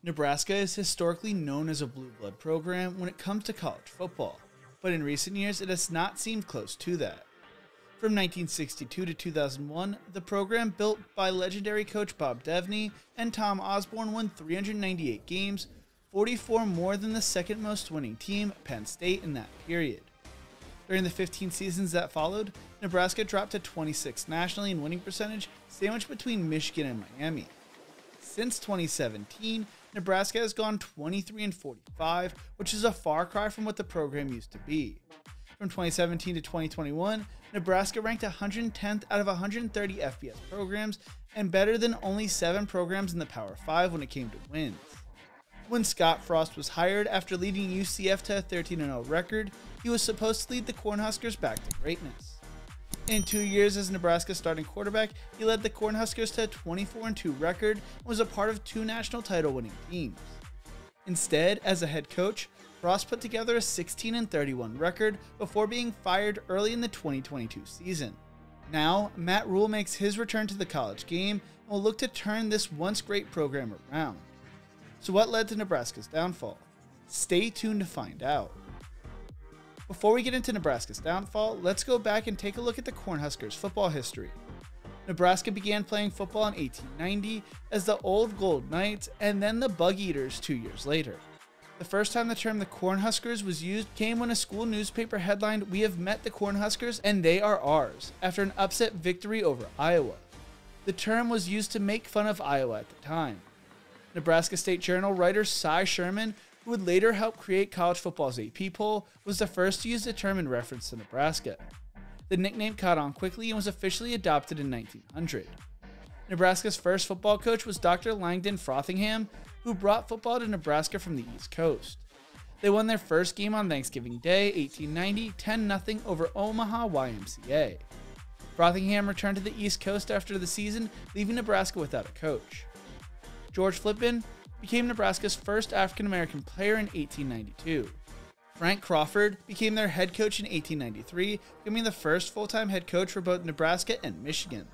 Nebraska is historically known as a blue blood program when it comes to college football, but in recent years it has not seemed close to that. From 1962 to 2001, the program built by legendary coach Bob Devaney and Tom Osborne won 398 games, 44 more than the second most winning team, Penn State, in that period. During the 15 seasons that followed, Nebraska dropped to 26th nationally in winning percentage, sandwiched between Michigan and Miami. Since 2017, Nebraska has gone 23-45, which is a far cry from what the program used to be. From 2017 to 2021, Nebraska ranked 110th out of 130 FBS programs and better than only 7 programs in the Power 5 when it came to wins. When Scott Frost was hired after leading UCF to a 13-0 record, he was supposed to lead the Cornhuskers back to greatness. In 2 years as Nebraska's starting quarterback, he led the Cornhuskers to a 24-2 record and was a part of 2 national title-winning teams. Instead, as a head coach, Frost put together a 16-31 record before being fired early in the 2022 season. Now, Matt Rhule makes his return to the college game and will look to turn this once great program around. So what led to Nebraska's downfall? Stay tuned to find out. Before we get into Nebraska's downfall, let's go back and take a look at the Cornhuskers' football history. Nebraska began playing football in 1890 as the Old Gold Knights and then the Bug Eaters 2 years later. The first time the term the Cornhuskers was used came when a school newspaper headlined, "We have met the Cornhuskers and they are ours," after an upset victory over Iowa. The term was used to make fun of Iowa at the time. Nebraska State Journal writer Cy Sherman, who would later help create college football's AP poll, was the first to use the term in reference to Nebraska. The nickname caught on quickly and was officially adopted in 1900. Nebraska's first football coach was Dr. Langdon Frothingham, who brought football to Nebraska from the East Coast. They won their first game on Thanksgiving Day, 1890, 10-0 over Omaha YMCA. Frothingham returned to the East Coast after the season, leaving Nebraska without a coach. George Flippin became Nebraska's first African-American player in 1892. Frank Crawford became their head coach in 1893, becoming the first full-time head coach for both Nebraska and Michigan.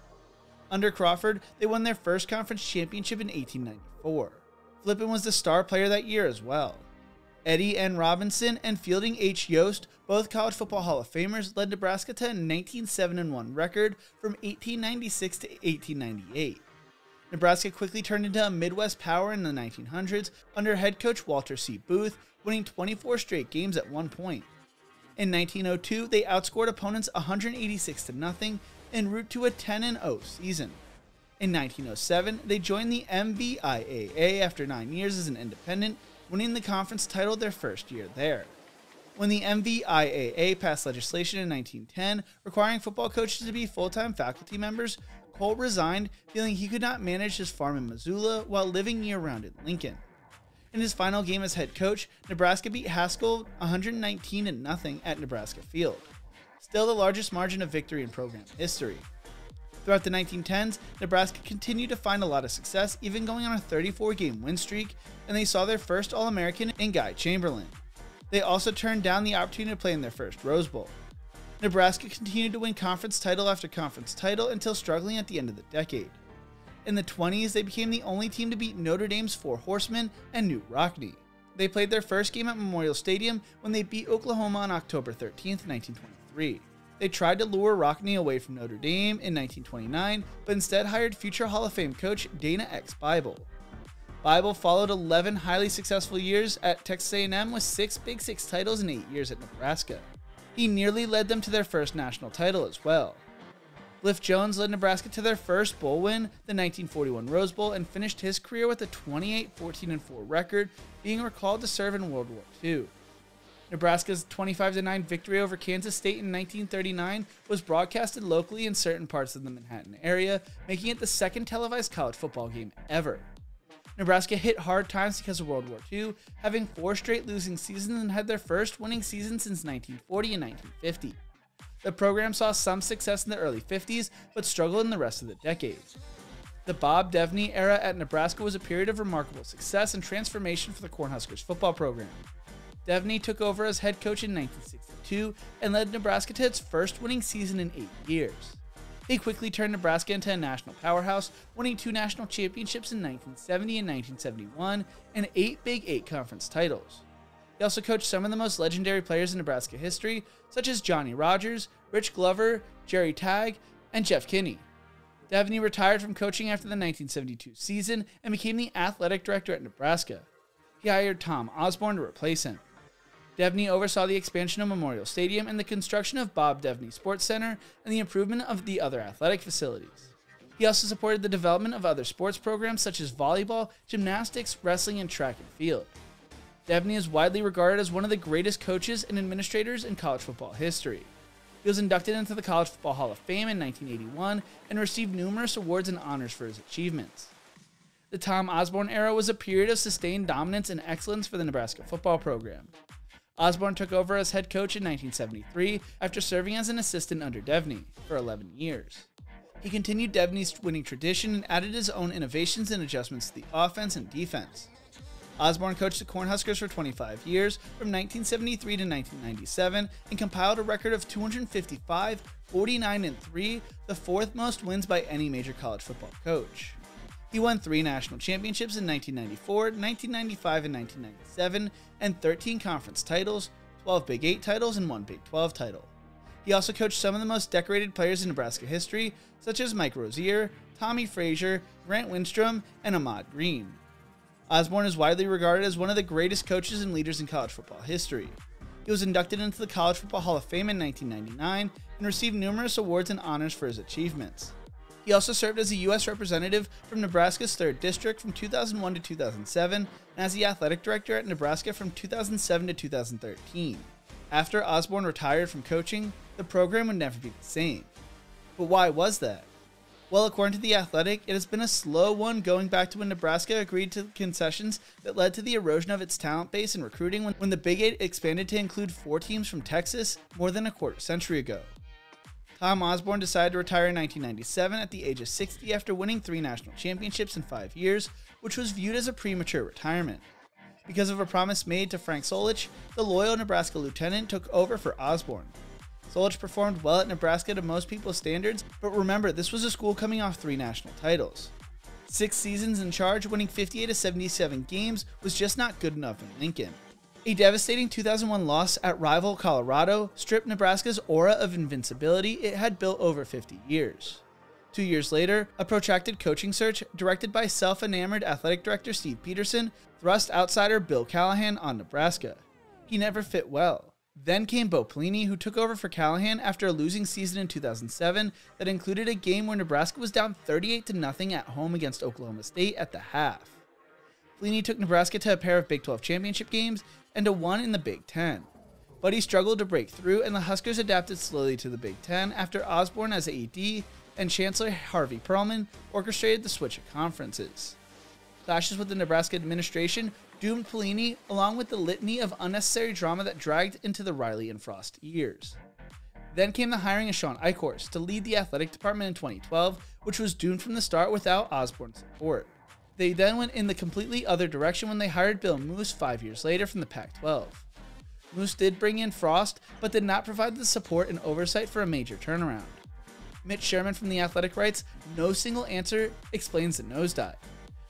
Under Crawford, they won their first conference championship in 1894. Flippin was the star player that year as well. Eddie N. Robinson and Fielding H. Yost, both College Football Hall of Famers, led Nebraska to a 19-7-1 record from 1896 to 1898. Nebraska quickly turned into a Midwest power in the 1900s under head coach Walter C. Booth, winning 24 straight games at one point. In 1902, they outscored opponents 186-0 en route to a 10-0 season. In 1907, they joined the MVIAA after 9 years as an independent, winning the conference title their first year there. When the MVIAA passed legislation in 1910 requiring football coaches to be full-time faculty members, Cole resigned, feeling he could not manage his farm in Missoula while living year-round in Lincoln. In his final game as head coach, Nebraska beat Haskell 119-0 at Nebraska Field, still the largest margin of victory in program history. Throughout the 1910s, Nebraska continued to find a lot of success, even going on a 34-game win streak, and they saw their first All-American in Guy Chamberlain. They also turned down the opportunity to play in their first Rose Bowl. Nebraska continued to win conference title after conference title until struggling at the end of the decade. In the 20s, they became the only team to beat Notre Dame's Four Horsemen and Knute Rockne. They played their first game at Memorial Stadium when they beat Oklahoma on October 13, 1923. They tried to lure Rockne away from Notre Dame in 1929, but instead hired future Hall of Fame coach Dana X. Bible. Bible followed 11 highly successful years at Texas A&M with 6 Big Six titles in 8 years at Nebraska. He nearly led them to their first national title as well. Cliff Jones led Nebraska to their first bowl win, the 1941 Rose Bowl, and finished his career with a 28-14-4 record, being recalled to serve in World War II. Nebraska's 25-9 victory over Kansas State in 1939 was broadcasted locally in certain parts of the Manhattan area, making it the second televised college football game ever. Nebraska hit hard times because of World War II, having 4 straight losing seasons and had their first winning season since 1940 and 1950. The program saw some success in the early 50s, but struggled in the rest of the decade. The Bob Devaney era at Nebraska was a period of remarkable success and transformation for the Cornhuskers football program. Devaney took over as head coach in 1962 and led Nebraska to its first winning season in 8 years. They quickly turned Nebraska into a national powerhouse, winning 2 national championships in 1970 and 1971 and 8 Big 8 conference titles. He also coached some of the most legendary players in Nebraska history, such as Johnny Rodgers, Rich Glover, Jerry Tagg, and Jeff Kinney. Devaney retired from coaching after the 1972 season and became the athletic director at Nebraska. He hired Tom Osborne to replace him. Devaney oversaw the expansion of Memorial Stadium and the construction of Bob Devaney Sports Center and the improvement of the other athletic facilities. He also supported the development of other sports programs such as volleyball, gymnastics, wrestling, and track and field. Devaney is widely regarded as one of the greatest coaches and administrators in college football history. He was inducted into the College Football Hall of Fame in 1981 and received numerous awards and honors for his achievements. The Tom Osborne era was a period of sustained dominance and excellence for the Nebraska football program. Osborne took over as head coach in 1973 after serving as an assistant under Devaney for 11 years. He continued Devaney's winning tradition and added his own innovations and adjustments to the offense and defense. Osborne coached the Cornhuskers for 25 years, from 1973 to 1997, and compiled a record of 255, 49-3, the 4th most wins by any major college football coach. He won 3 national championships in 1994, 1995, and 1997, and 13 conference titles, 12 Big 8 titles, and 1 Big 12 title. He also coached some of the most decorated players in Nebraska history, such as Mike Rozier, Tommy Frazier, Grant Windstrom, and Ahmad Green. Osborne is widely regarded as one of the greatest coaches and leaders in college football history. He was inducted into the College Football Hall of Fame in 1999 and received numerous awards and honors for his achievements. He also served as a U.S. representative from Nebraska's 3rd District from 2001 to 2007 and as the athletic director at Nebraska from 2007 to 2013. After Osborne retired from coaching, the program would never be the same. But why was that? Well, according to The Athletic, it has been a slow one going back to when Nebraska agreed to concessions that led to the erosion of its talent base and recruiting when the Big 8 expanded to include 4 teams from Texas more than a quarter century ago. Tom Osborne decided to retire in 1997 at the age of 60 after winning 3 national championships in 5 years, which was viewed as a premature retirement. Because of a promise made to Frank Solich, the loyal Nebraska lieutenant took over for Osborne. Solich performed well at Nebraska to most people's standards, but remember, this was a school coming off 3 national titles. 6 seasons in charge, winning 58 of 77 games, was just not good enough in Lincoln. A devastating 2001 loss at rival Colorado stripped Nebraska's aura of invincibility it had built over 50 years. 2 years later, a protracted coaching search directed by self-enamored athletic director Steve Peterson thrust outsider Bill Callahan on Nebraska. He never fit well. Then came Bo Pelini, who took over for Callahan after a losing season in 2007 that included a game where Nebraska was down 38-0 at home against Oklahoma State at the half. Pelini took Nebraska to a pair of Big 12 championship games and to one in the Big 10. But he struggled to break through, and the Huskers adapted slowly to the Big 10 after Osborne as AD and Chancellor Harvey Perlman orchestrated the switch of conferences. Clashes with the Nebraska administration doomed Pelini, along with the litany of unnecessary drama that dragged into the Riley and Frost years. Then came the hiring of Sean Eichhorst to lead the athletic department in 2012, which was doomed from the start without Osborne's support. They then went in the completely other direction when they hired Bill Moose 5 years later from the Pac-12. Moose did bring in Frost, but did not provide the support and oversight for a major turnaround. Mitch Sherman from The Athletic writes, "No single answer explains the nosedive."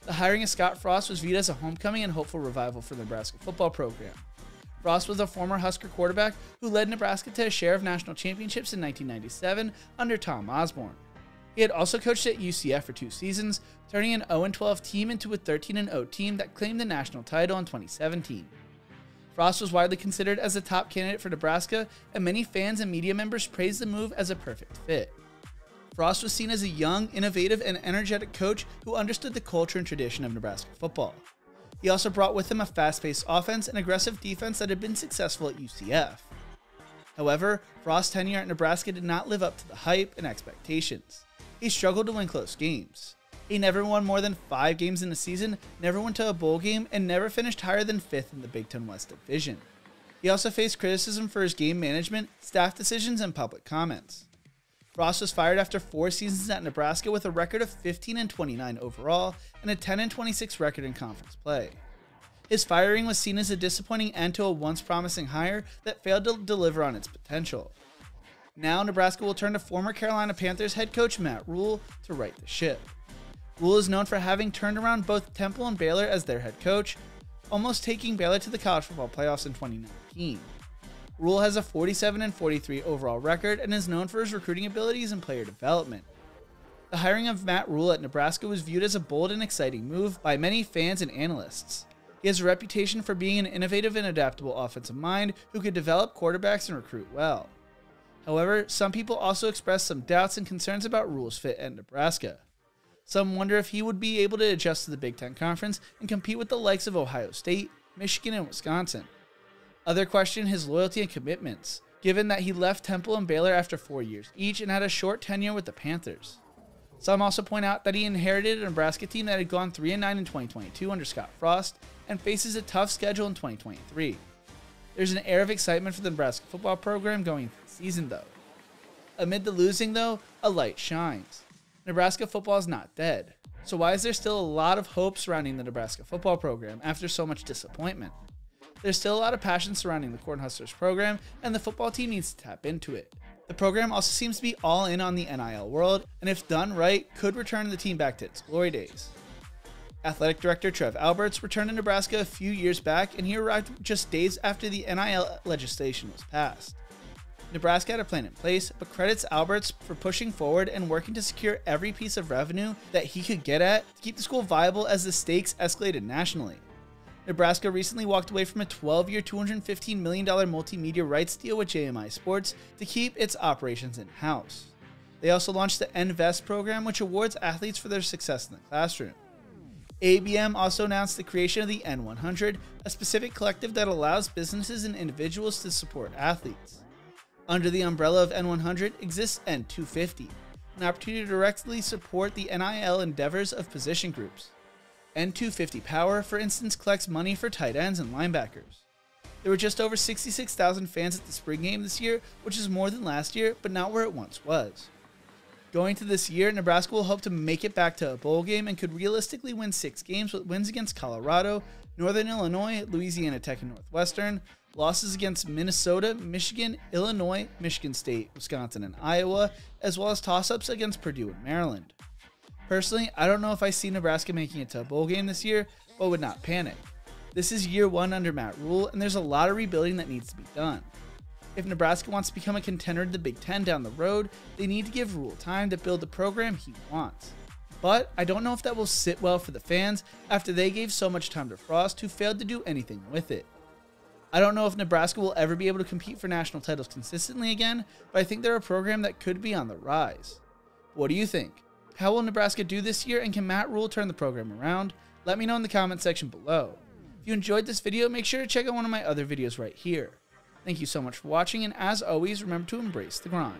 The hiring of Scott Frost was viewed as a homecoming and hopeful revival for the Nebraska football program. Frost was a former Husker quarterback who led Nebraska to a share of national championships in 1997 under Tom Osborne. He had also coached at UCF for 2 seasons, turning an 0-12 team into a 13-0 team that claimed the national title in 2017. Frost was widely considered as the top candidate for Nebraska, and many fans and media members praised the move as a perfect fit. Frost was seen as a young, innovative, and energetic coach who understood the culture and tradition of Nebraska football. He also brought with him a fast-paced offense and aggressive defense that had been successful at UCF. However, Frost's tenure at Nebraska did not live up to the hype and expectations. He struggled to win close games. He never won more than 5 games in a season, never went to a bowl game, and never finished higher than 5th in the Big Ten West Division. He also faced criticism for his game management, staff decisions, and public comments. Frost was fired after 4 seasons at Nebraska with a record of 15-29 overall and a 10-26 record in conference play. His firing was seen as a disappointing end to a once promising hire that failed to deliver on its potential. Now Nebraska will turn to former Carolina Panthers head coach Matt Rhule to right the ship. Rhule is known for having turned around both Temple and Baylor as their head coach, almost taking Baylor to the college football playoffs in 2019. Rhule has a 47-43 overall record and is known for his recruiting abilities and player development. The hiring of Matt Rhule at Nebraska was viewed as a bold and exciting move by many fans and analysts. He has a reputation for being an innovative and adaptable offensive mind who could develop quarterbacks and recruit well. However, some people also expressed some doubts and concerns about Rhule's fit at Nebraska. Some wonder if he would be able to adjust to the Big Ten Conference and compete with the likes of Ohio State, Michigan, and Wisconsin. Others question his loyalty and commitments, given that he left Temple and Baylor after 4 years each and had a short tenure with the Panthers. Some also point out that he inherited a Nebraska team that had gone 3-9 in 2022 under Scott Frost and faces a tough schedule in 2023. There's an air of excitement for the Nebraska football program going into the season, though. Amid the losing, though, a light shines. Nebraska football is not dead. So why is there still a lot of hope surrounding the Nebraska football program after so much disappointment? There's still a lot of passion surrounding the Cornhuskers program, and the football team needs to tap into it. The program also seems to be all in on the NIL world, and if done right, could return the team back to its glory days. Athletic Director Trev Alberts returned to Nebraska a few years back, and he arrived just days after the NIL legislation was passed. Nebraska had a plan in place, but credits Alberts for pushing forward and working to secure every piece of revenue that he could get at to keep the school viable as the stakes escalated nationally. Nebraska recently walked away from a 12-year, $215 million multimedia rights deal with JMI Sports to keep its operations in-house. They also launched the NVEST program, which awards athletes for their success in the classroom. ABM also announced the creation of the N100, a specific collective that allows businesses and individuals to support athletes. Under the umbrella of N100 exists N250, an opportunity to directly support the NIL endeavors of position groups. N250 Power, for instance, collects money for tight ends and linebackers. There were just over 66,000 fans at the spring game this year, which is more than last year, but not where it once was. Going to this year, Nebraska will hope to make it back to a bowl game and could realistically win 6 games with wins against Colorado, Northern Illinois, Louisiana Tech, and Northwestern, losses against Minnesota, Michigan, Illinois, Michigan State, Wisconsin, and Iowa, as well as toss-ups against Purdue and Maryland. Personally, I don't know if I see Nebraska making it to a bowl game this year, but would not panic. This is year 1 under Matt Rhule, and there's a lot of rebuilding that needs to be done. If Nebraska wants to become a contender to the Big Ten down the road, they need to give Rhule time to build the program he wants. But I don't know if that will sit well for the fans after they gave so much time to Frost, who failed to do anything with it. I don't know if Nebraska will ever be able to compete for national titles consistently again, but I think they're a program that could be on the rise. What do you think? How will Nebraska do this year, and can Matt Rhule turn the program around? Let me know in the comment section below. If you enjoyed this video, make sure to check out one of my other videos right here. Thank you so much for watching, and as always, remember to embrace the grind.